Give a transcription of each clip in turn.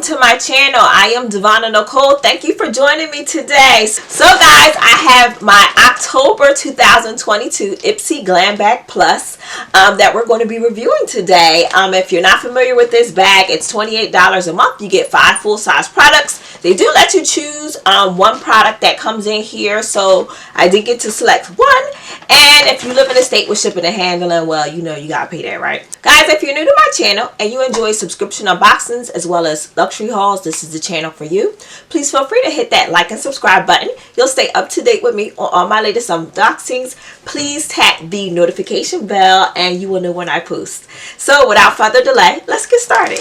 to my channel. I am Devonna Nicole. Thank you for joining me today. So guys, I have my October 2022 IPSY Glam Bag Plus that we're going to be reviewing today. If you're not familiar with this bag, it's $28 a month. You get 5 full-size products. They do let you choose one product that comes in here, so I did get to select one. And if you live in a state with shipping and handling, well, you know you gotta pay that, right? Guys, if you're new to my channel and you enjoy subscription unboxings as well as luxury hauls, this is the channel for you. Please feel free to hit that like and subscribe button. You'll stay up to date with me on all my latest unboxings. Please tap the notification bell and you will know when I post. So without further delay, let's get started.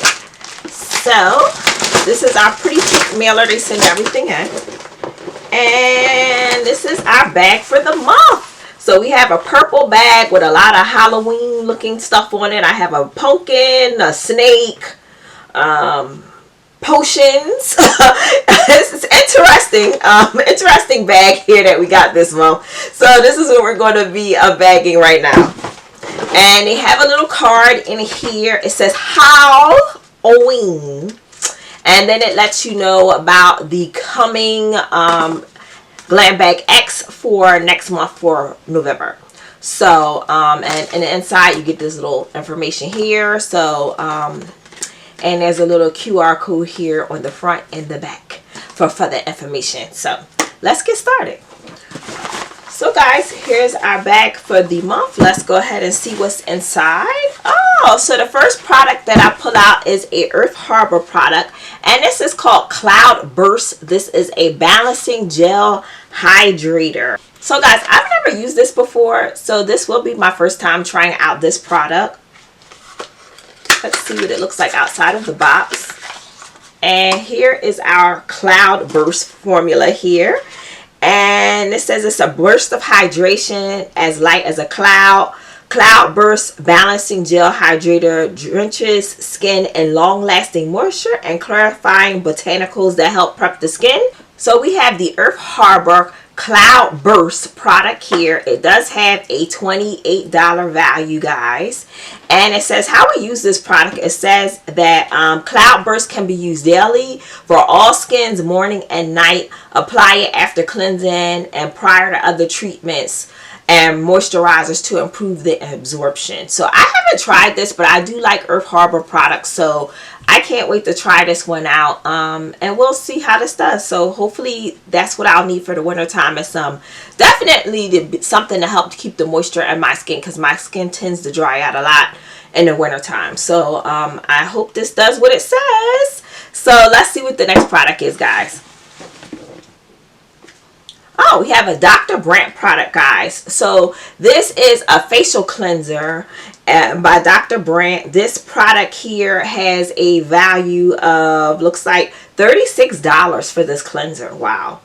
So this is our pretty thick mailer. They send everything in. And this is our bag for the month. So we have a purple bag with a lot of Halloween looking stuff on it. I have a pumpkin, a snake, potions. It's interesting, interesting bag here that we got this month. So this is what we're going to be bagging right now. And they have a little card in here. It says Halloween. And then it lets you know about the coming Glam Bag X for next month for November. So and the inside you get this little information here. So and there's a little QR code here on the front and the back for further information. So let's get started. So guys, here's our bag for the month. Let's go ahead and see what's inside. Oh, so the first product that I pull out is a Earth Harbor product, and this is called Cloud Burst. This is a balancing gel hydrator. So guys, I've never used this before, so this will be my first time trying out this product. Let's see what it looks like outside of the box. And here is our Cloud Burst formula here. And it says it's a burst of hydration as light as a cloud. Cloud Burst Balancing Gel Hydrator drenches skin in long-lasting moisture and clarifying botanicals that help prep the skin. So we have the Earth Harbor Cloud Burst product here. It does have a $28 value, guys. And it says how we use this product. It says that Cloud Burst can be used daily for all skins, morning and night. Apply it after cleansing and prior to other treatments and moisturizers to improve the absorption. So I haven't tried this, but I do like Earth Harbor products, so I can't wait to try this one out, and we'll see how this does. So hopefully that's what I'll need for the winter time, is definitely something to help keep the moisture in my skin, because my skin tends to dry out a lot in the winter time. So I hope this does what it says. So let's see what the next product is, guys. Oh, we have a Dr. Brandt product, guys. So this is a facial cleanser by Dr. Brandt. This product here has a value of, looks like $36 for this cleanser. Wow.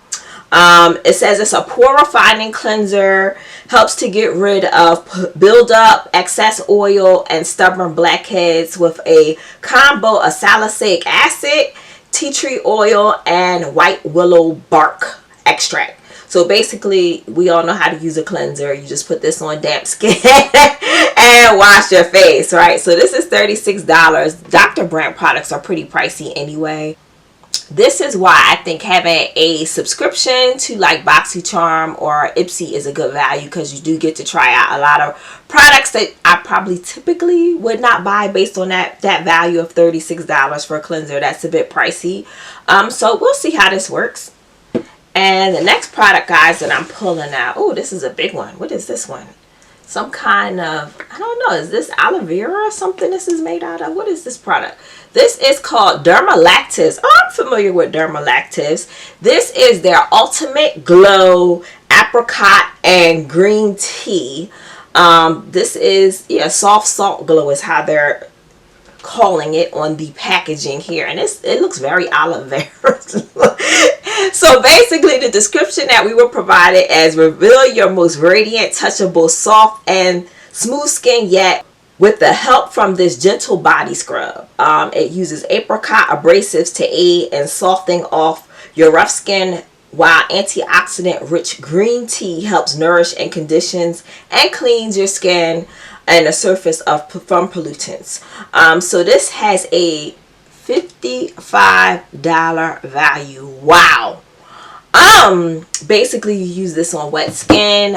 It says it's a pore refining cleanser, helps to get rid of buildup, excess oil, and stubborn blackheads with a combo of salicylic acid, tea tree oil, and white willow bark extract. So basically, we all know how to use a cleanser. You just put this on damp skin and wash your face, right? So this is $36. Dr. Brandt products are pretty pricey anyway. This is why I think having a subscription to like BoxyCharm or IPSY is a good value, because you do get to try out a lot of products that I probably typically would not buy based on that value of $36 for a cleanser. That's a bit pricey. So we'll see how this works. And the next product, guys, that I'm pulling out. Oh, this is a big one. What is this one? Some kind of, I don't know, is this aloe vera or something this is made out of? What is this product? This is called Dermalogicactus. Oh, I'm familiar with Dermalogicactus. This is their Ultimate Glow Apricot and Green Tea. This is, yeah, Soft Salt Glow is how they're calling it on the packaging here, and it looks very aloe vera. So basically the description that we were provided as: reveal your most radiant, touchable, soft and smooth skin yet with the help from this gentle body scrub. It uses apricot abrasives to aid in softening off your rough skin, while antioxidant rich green tea helps nourish and conditions and cleans your skin and the surface from pollutants. So this has a $55 value. Wow. Basically you use this on wet skin.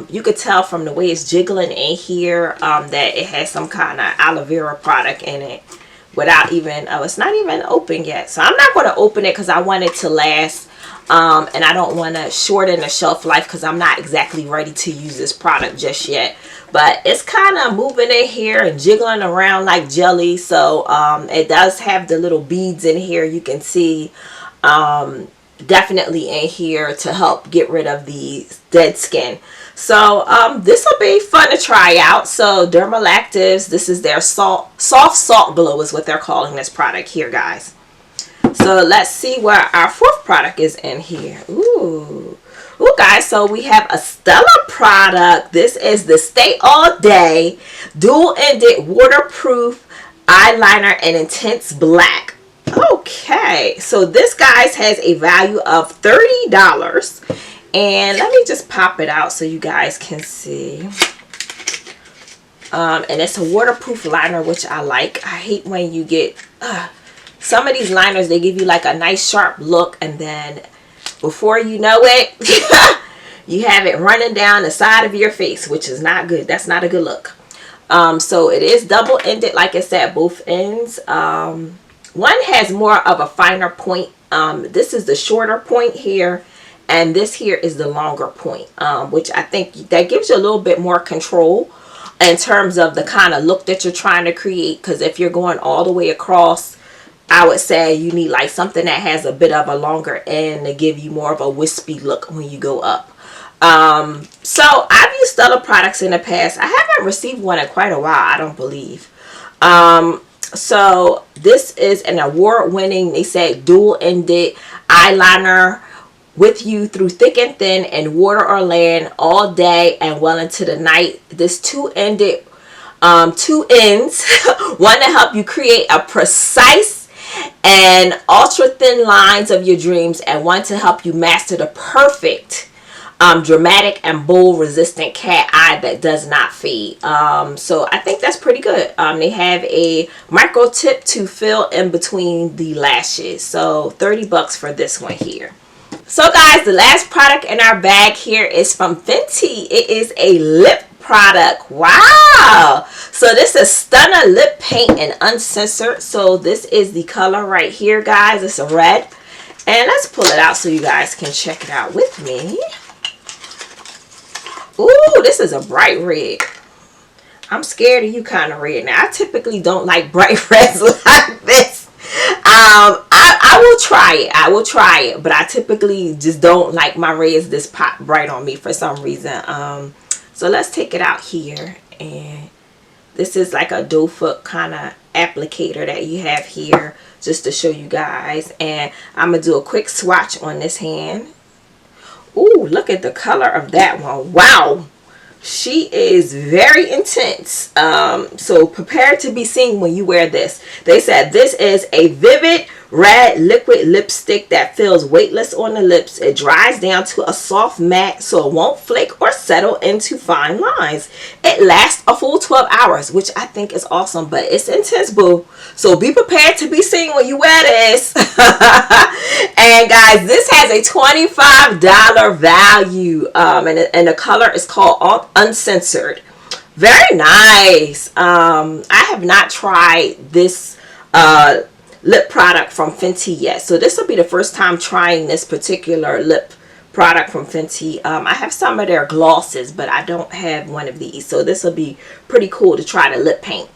You could tell from the way it's jiggling in here that it has some kind of aloe vera product in it without even, oh, it's not even open yet. So I'm not going to open it because I want it to last. And I don't want to shorten the shelf life because I'm not exactly ready to use this product just yet. But it's kind of moving in here and jiggling around like jelly. So it does have the little beads in here. You can see definitely in here to help get rid of the dead skin. So this will be fun to try out. So Dermalogicactus, this is their soft salt glow is what they're calling this product here, guys. So let's see where our fourth product is in here. Ooh, guys, so we have a Stella product. This is the Stay All Day dual-ended waterproof eyeliner in intense black. Okay, so this, guys, has a value of $30. And let me just pop it out so you guys can see. And it's a waterproof liner, which I like. I hate when you get some of these liners, they give you like a nice sharp look, and then before you know it, you have it running down the side of your face, which is not good. That's not a good look. So it is double-ended, like I said, both ends. One has more of a finer point. This is the shorter point here, and this here is the longer point, which I think that gives you a little bit more control in terms of the kind of look that you're trying to create. Because if you're going all the way across, I would say you need like something that has a bit of a longer end to give you more of a wispy look when you go up. So I've used Stella products in the past. I haven't received one in quite a while, I don't believe. So this is an award-winning, they say, dual-ended eyeliner with you through thick and thin and water or land all day and well into the night. This two ends one to help you create a precise and ultra thin lines of your dreams, and one to help you master the perfect dramatic and bold resistant cat eye that does not fade. So I think that's pretty good. They have a micro tip to fill in between the lashes. So $30 for this one here. So guys, the last product in our bag here is from Fenty. It is a lip product. Wow. So this is Stunner Lip Paint and Uncensored. So this is the color right here, guys. It's a red. And let's pull it out so you guys can check it out with me. Ooh, this is a bright red. I'm scared of you kind of red. Now, I typically don't like bright reds like this. I will try it. I will try it. But I typically just don't like my reds this pop bright on me for some reason. So let's take it out here. And this is like a doe foot kind of applicator that you have here just to show you guys. And I'm going to do a quick swatch on this hand. Ooh, look at the color of that one. Wow. She is very intense. So prepare to be seen when you wear this. They said this is a vivid red liquid lipstick that feels weightless on the lips. It dries down to a soft matte so it won't flake or settle into fine lines. It lasts a full 12 hours, which I think is awesome, but it's intense, boo. So be prepared to be seen when you wear this. And guys, this has a $25 value, and the color is called Uncensored. Very nice. I have not tried this lip product from Fenty yet, so this will be the first time trying this particular lip product from Fenty. I have some of their glosses, but I don't have one of these, so this will be pretty cool to try the lip paint.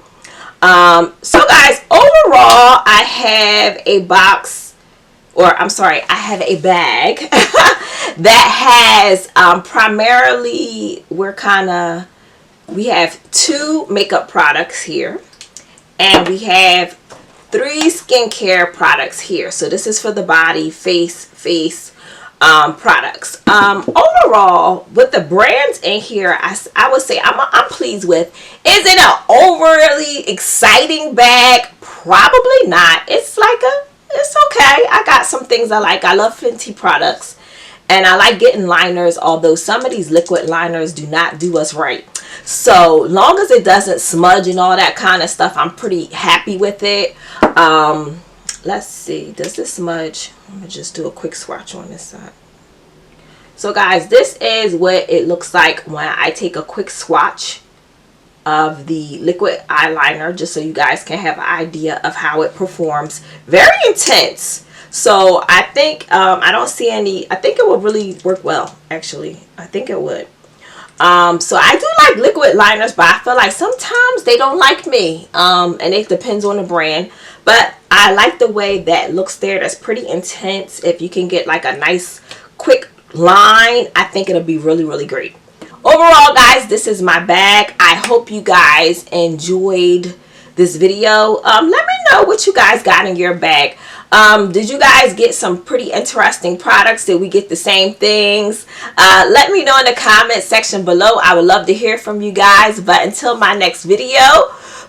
So guys, overall I have a box, or I'm sorry, I have a bag that has primarily, we have 2 makeup products here, and we have 3 skincare products here. So this is for the body, face products. Overall, with the brands in here, I would say I'm pleased with. Is it an overly exciting bag? Probably not. It's okay. I got some things I like. I love Fenty products, and I like getting liners, although some of these liquid liners do not do us right. So long as it doesn't smudge and all that kind of stuff, I'm pretty happy with it. let's see, does this smudge? I'm gonna just do a quick swatch on this side. So guys, this is what it looks like when I take a quick swatch of the liquid eyeliner, just so you guys can have an idea of how it performs. Very intense. So I think I don't see any, I think it would really work well, actually. I think it would. So I do like liquid liners, but I feel like sometimes they don't like me, and it depends on the brand. But I like the way that looks there. That's pretty intense. If you can get like a nice quick line, I think it'll be really, really great. Overall, guys, this is my bag. I hope you guys enjoyed this video. Let me know what you guys got in your bag. Did you guys get some pretty interesting products? Did we get the same things? Let me know in the comment section below. I would love to hear from you guys. But until my next video,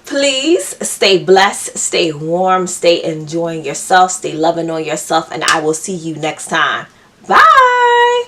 please stay blessed, stay warm, stay enjoying yourself, stay loving on yourself, and I will see you next time. Bye.